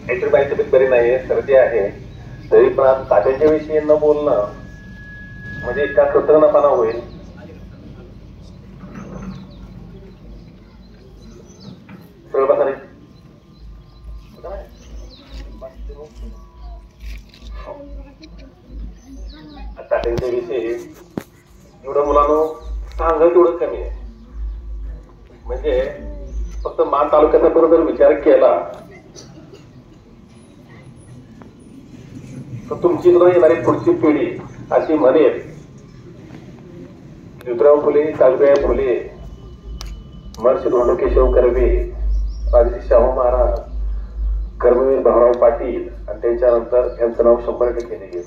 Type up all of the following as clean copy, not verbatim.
काहीतरी माझी तब्येत बरी नाहीये, सर्दी आहे, तरी पण आज तात्याच्या विषयी न बोलणं म्हणजे इतका कृतज्ञपणा होईल. तात्यांच्या विषयी एवढं मुलांना सांगत तेवढं कमी आहे. म्हणजे फक्त मान तालुक्याचा बरोबर विचार केला तर तुमची सुद्धा येणारी पुढची पिढी अशी म्हणेल, ज्योतिराव फुले, सावित्रीबाई फुले, महर्षी धोंडो केशव कर्वे, राजर्षी शाहू महाराज, कर्मवीर भाऊराव पाटील आणि त्यांच्यानंतर यांचं नाव 100% निघेल.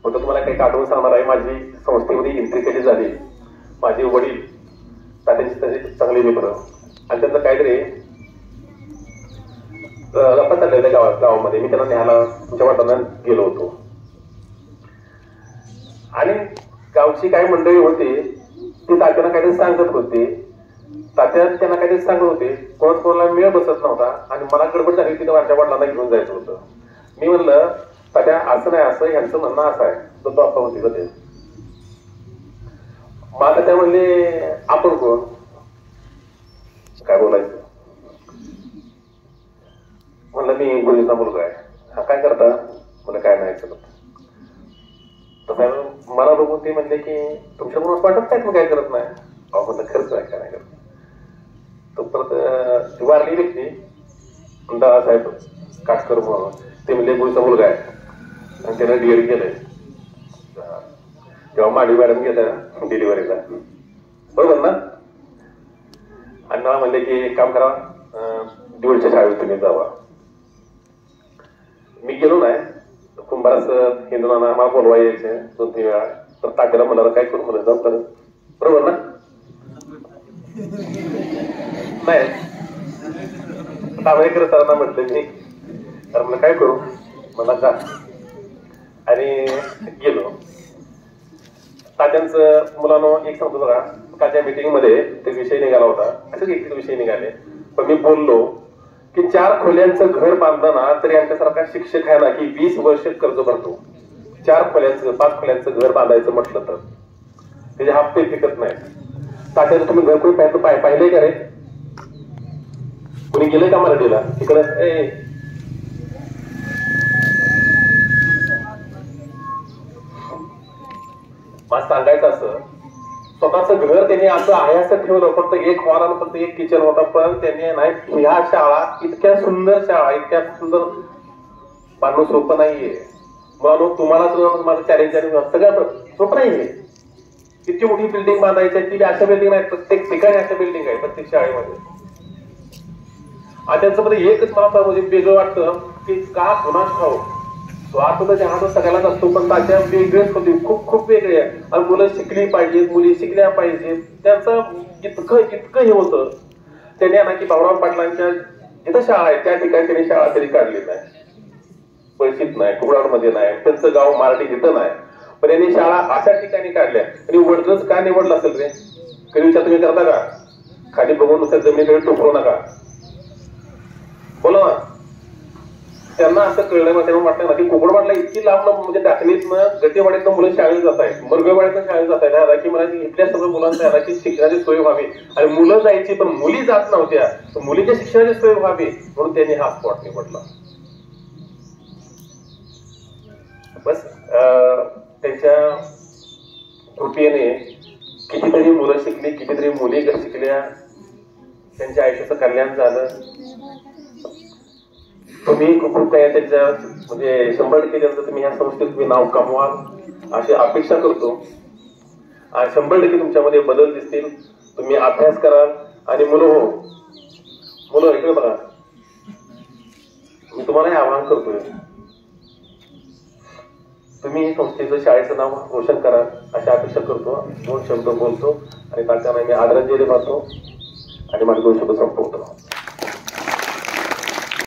फक्त तुम्हाला काही आठवण सांगणार आहे. माझी संस्थेमध्ये एंट्री केली झाली. माझे वडील तात्यांचे चांगले मित्र आणि त्यांचं काहीतरी लपत चाललेलं गावामध्ये. मी त्यांना न्यायला तुमच्या वाटानं गेलो होतो आणि गावची काही मंडळी होती ती तात्यांना काहीतरी सांगत होते. तात्या त्यांना काहीतरी सांगत होते. कोणाला मेळ बसत नव्हता आणि मला गडबड झाली. तिथे माझ्या वडिलांना घेऊन जायचं होतं. मी म्हणलं तात्या असं नाही, असं यांचं म्हणणं असं आहे. तर तो असं होती ते. मग त्या म्हणले आपण कोण, काय बोलायचं. म्हणलं मी गुरुजीचा मुलगा आहे. हा काय करता. मला काय नाही करत. तसं मला बघून ते म्हणले की तुमच्या म्हणून वाटत काय, तुम्ही काय करत नाही. अहो म्हणलं खर्च आहे, काय नाही करत. तो परत वारली व्यक्ती दादासाहेब काटकर म्हणून, ते म्हणले गुरुचा मुलगा आहे आणि त्यानं डीएड केलंय. तेव्हा माडी मॅडम गेल्या डिलिव्हरीला, बरोबर ना. आणि मला म्हणले की एक काम करा, दिवळच्या शाळेत तुम्ही जावा. मी गेलो नाही. कुंभारास हिंदुनाना आम्हाला बोलवा यायचे 2-3 वेळा. तर तात्याला म्हणाला काय करू, म्हणलं जाऊ कर, बरोबर ना. नाही तांबेकर सरांना म्हटलं मी, तर म्हणलं काय करू, मला जा. आणि गेलो. तात्यांचं मुलांना एक सांगतो बघा, तात्या मीटिंग मध्ये ते विषय निघाला होता. असेच एक विषय निघाले. पण मी बोललो की 4 खोल्यांचं घर बांधताना तरी आमच्यासारखा शिक्षक आहे ना की 20 वर्ष कर्ज भरतो. 4 खोल्यांचं 5 खोल्यांचं घर बांधायचं म्हटलं तर त्याचे हप्ते फिकत नाही. तात्याचं तुम्ही घर कोणी पाहिलंय का रे, कोणी गेलंय का मराठीला तिकडं. मला सांगायचं असं, स्वतःच घर त्यांनी असं आहे असं ठेवलं. फक्त एक हॉल आणि फक्त एक किचन होता. पण त्यांनी नाही, ह्या शाळा इतक्या सुंदर शाळा, इतक्या सुंदर बांधणं सोपं नाहीये. म्हणून तुम्हाला सुद्धा माझं चॅलेंज सगळं सोपं नाहीये. इतकी मोठी बिल्डिंग बांधायची, ती अशा बिल्डिंग नाही, प्रत्येक ठिकाणी अशा बिल्डिंग आहे प्रत्येक शाळेमध्ये. आणि त्यांच्यामध्ये एकच मला म्हणजे वेगळं वाटतं की का गुन्हा ठाऊ स्वार्थ जहाज सगळ्यालाच असतो, पण त्याच्या वेगळेच होते, खूप खूप वेगळे आहे. आणि मुलं शिकली पाहिजेत, मुली शिकल्या पाहिजेत. त्यांचं इतकं हे होतं. त्याने ना की भाऊराव पाटलांच्या जिथं शाळा आहे त्या ठिकाणी त्यांनी शाळा तरी काढली नाही, पैशीत नाही, कुबडामध्ये नाही, त्यांचं गाव मराठी तिथं नाही. पण यांनी शाळा अशा ठिकाणी काढल्या. आणि वडलंच का निवडलं असेल रे, कधी विचार तुम्ही करता का. खाली बघून नुसतं जमिनीकडे टोकरू नका, बोला ना. त्यांना असं कळलं ना, तेव्हा म्हटलं ना की कुकडवाडला इतकी लांब म्हणजे टाकणीतनं गटेवाडीतनं मुलं शाळेत जात आहेत, मरगवाडीतनं शाळेत जात आहेत. की मला इथल्या सगळ्या मुलांच्या याला की शिक्षणाची सोय व्हावी. आणि मुलं जायची पण मुली जात नव्हत्या, मुलीच्या शिक्षणाची सोय व्हावी म्हणून त्यांनी हा स्पॉट निवडला. बस त्यांच्या कृपेने कितीतरी मुलं शिकली, कितीतरी मुली शिकल्या, त्यांच्या आयुष्याचं कल्याण झालं. तुम्ही खूप काही त्याच्या म्हणजे 100% त्यांचं तुम्ही ह्या संस्थेत तुम्ही नाव कमवाल अशी अपेक्षा करतो. आणि 100% तुमच्यामध्ये बदल दिसतील. तुम्ही अभ्यास कराल. आणि मुलं इकडे बघा, मी तुम्हाला हे आवाहन करतोय, तुम्ही संस्थेचं शाळेचं नाव रोशन करा अशी अपेक्षा करतो. 2 शब्द बोलतो आणि तात्यांना मी आदरांजली वाहतो आणि माझे 2 शब्द संपवतो.